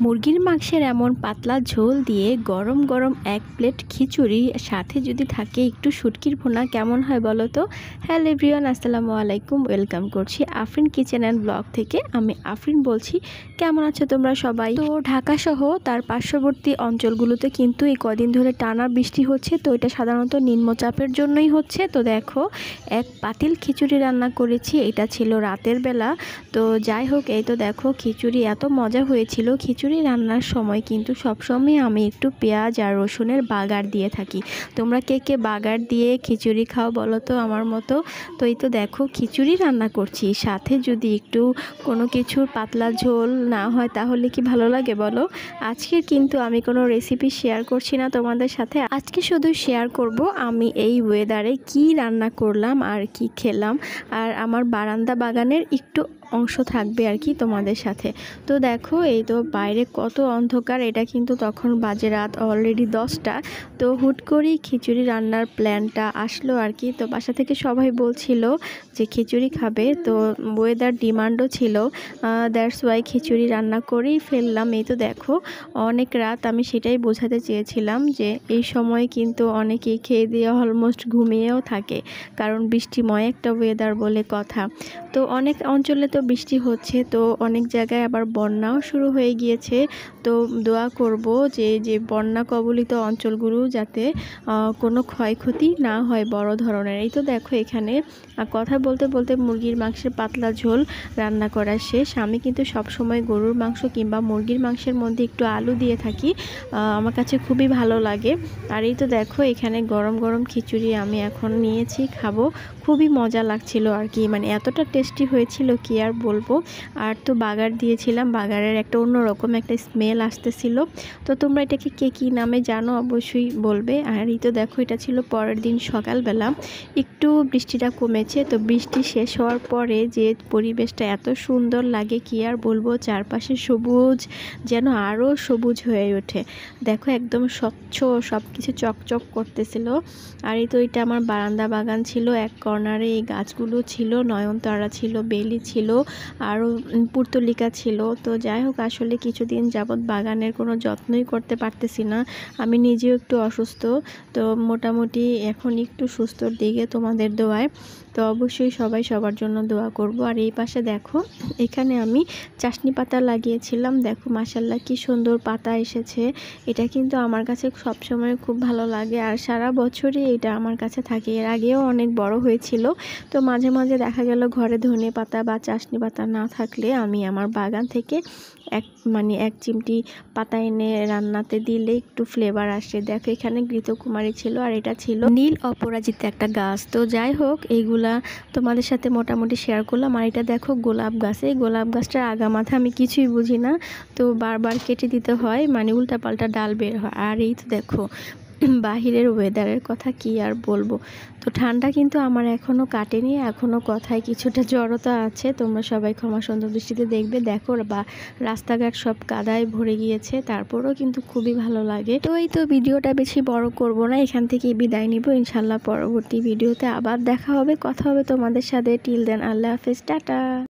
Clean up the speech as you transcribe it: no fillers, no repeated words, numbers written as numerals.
মুরগির মাংসের এমন পাতলা ঝোল দিয়ে গরম গরম এক প্লেট খিচুড়ি, সাথে যদি থাকে একটু শুটকির ভুনা, কেমন হয় বলো তো। হ্যালো এভরিওয়ান, আসসালামু আলাইকুম। ওয়েলকাম করছি আফরিন কিচেন অ্যান্ড ব্লগ থেকে। আমি আফরিন বলছি। কেমন আছো তোমরা সবাই? তো ঢাকা সহ তার পার্শ্ববর্তী অঞ্চলগুলোতে কিন্তু এই কদিন ধরে টানা বৃষ্টি হচ্ছে, তো এটা সাধারণত নিম্নচাপের জন্যই হচ্ছে। তো দেখো, এক পাতিল খিচুড়ি রান্না করেছি, এটা ছিল রাতের বেলা। তো যাই হোক, এই তো দেখো খিচুড়ি এত মজা হয়েছিল। খিচুড়ি রান্নার সময় কিন্তু সবসময় আমি একটু পেঁয়াজ আর রসুনের বাগার দিয়ে থাকি। তোমরা কে কে বাগার দিয়ে খিচুড়ি খাও বলো তো আমার মতো। তো এই তো দেখো খিচুড়ি রান্না করছি, সাথে যদি একটু কোনো কিছুর পাতলা ঝোল না হয় তাহলে কি ভালো লাগে বলো। আজকে কিন্তু আমি কোনো রেসিপি শেয়ার করছি না তোমাদের সাথে। আজকে শুধু শেয়ার করব আমি এই ওয়েদারে কি রান্না করলাম আর কি খেলাম, আর আমার বারান্দা বাগানের একটু অংশ থাকবে আর কি তোমাদের সাথে। তো দেখো, এই তো বাইরে কত অন্ধকার, এটা কিন্তু তখন বাজে রাত অলরেডি 10টা। তো হুট করেই খিচুড়ি রান্নার প্ল্যানটা আসলো আর কি। তো বাসা থেকে সবাই বলছিল যে খিচুড়ি খাবে, তো ওয়েদার ডিমান্ডও ছিল, দ্যাটস ওয়াই খিচুড়ি রান্না করেই ফেললাম। এই তো দেখো, অনেক রাত, আমি সেটাই বোঝাতে চেয়েছিলাম যে এই সময় কিন্তু অনেকেই খেয়ে দিয়ে অলমোস্ট ঘুমিয়েও থাকে, কারণ বৃষ্টিময় একটা ওয়েদার বলে কথা। তো অনেক অঞ্চলে তো বৃষ্টি হচ্ছে, তো অনেক জায়গায় আবার বন্যাও শুরু হয়ে গিয়েছে। তো দোয়া করব যে বন্যা কবলিত অঞ্চলগুলো যাতে কোনো ক্ষয়ক্ষতি না হয় বড় ধরনের। এই তো দেখো, এখানে কথা বলতে বলতে মুরগির মাংসের পাতলা ঝোল রান্না করা শেষ। আমি কিন্তু সবসময় গরুর মাংস কিংবা মুরগির মাংসের মধ্যে একটু আলু দিয়ে থাকি, আমার কাছে খুবই ভালো লাগে। আর এই তো দেখো, এখানে গরম গরম খিচুড়ি আমি এখন নিয়েছি, খাবো। খুবই মজা লাগছিল আর কি, মানে এতটা টেস্টি হয়েছিল কি আর বলবো। আর তো বাগার দিয়েছিলাম, বাগারের একটা অন্যরকম একটা স্মেল আসতেছিল। তো তোমরা এটাকে কে কী নামে জানো অবশ্যই বলবে। আর এই তো দেখো, এটা ছিল পরের দিন সকালবেলা, একটু বৃষ্টিটা কমেছে। তো বৃষ্টি শেষ হওয়ার পরে যে পরিবেশটা এত সুন্দর লাগে কি আর বলবো, চারপাশে সবুজ, যেন আরও সবুজ হয়ে ওঠে। দেখো একদম স্বচ্ছ, সব কিছু চকচক করতেছিল। আর এই তো এটা আমার বারান্দা বাগান ছিল, এক কর্নারে এই গাছগুলো ছিল, নয়নতারা ছিল, বেলি ছিল, আরও পুর্তলিকা ছিল। তো যাই হোক, আসলে কিছুদিন যাবৎ বাগানের কোনো যত্নই করতে পারতেছি না, আমি নিজেও একটু অসুস্থ। তো মোটামুটি এখন একটু সুস্থর দিকে তোমাদের দোয়ায়। তো অবশ্যই সবাই সবার জন্য দোয়া করব। আর এই পাশে দেখো, এখানে আমি চাশনি পাতা লাগিয়েছিলাম, দেখো মাশাল্লাহ কি সুন্দর পাতা এসেছে। এটা কিন্তু আমার কাছে সবসময় খুব ভালো লাগে, আর সারা বছরই এটা আমার কাছে থাকে। এর আগেও অনেক বড় হয়েছিল। তো মাঝে মাঝে দেখা গেল ঘরে ধনে পাতা বা চাশনি পাতা না থাকলে আমি আমার বাগান থেকে এক চিমটি পাতা এনে রান্নাতে দিলে একটু ফ্লেভার আসে। দেখো এখানে ঘৃতকুমারী ছিল, আর এটা ছিল নীল অপরাজিতা একটা গাছ। তো যাই হোক, এইগুলা তোমাদের সাথে মোটামুটি শেয়ার করলাম। আর এটা দেখো গোলাপ গাছ, এই গোলাপ গাছটার আগা মাথা আমি কিছুই বুঝি না, তো বারবার কেটে দিতে হয়, মানে উল্টাপাল্টা ডাল বের হয়। আর এই তো দেখো বাহিরের ওয়েদারের কথা কি আর বলবো। তো ঠান্ডা কিন্তু আমার এখনও কাটেনি, এখনও কথায় কিছুটা জড়তা আছে। তোমরা সবাই ক্ষমা সুন্দর দৃষ্টিতে দেখবে। দেখো বা রাস্তাঘাট সব কাদায় ভরে গিয়েছে, তারপরেও কিন্তু খুবই ভালো লাগে। তো এই তো ভিডিওটা বেশি বড় করব না, এখান থেকে বিদায় নিব। ইনশাল্লাহ পরবর্তী ভিডিওতে আবার দেখা হবে, কথা হবে তোমাদের সাথে। টিল দেন, আল্লাহ হাফেজ, টাটা।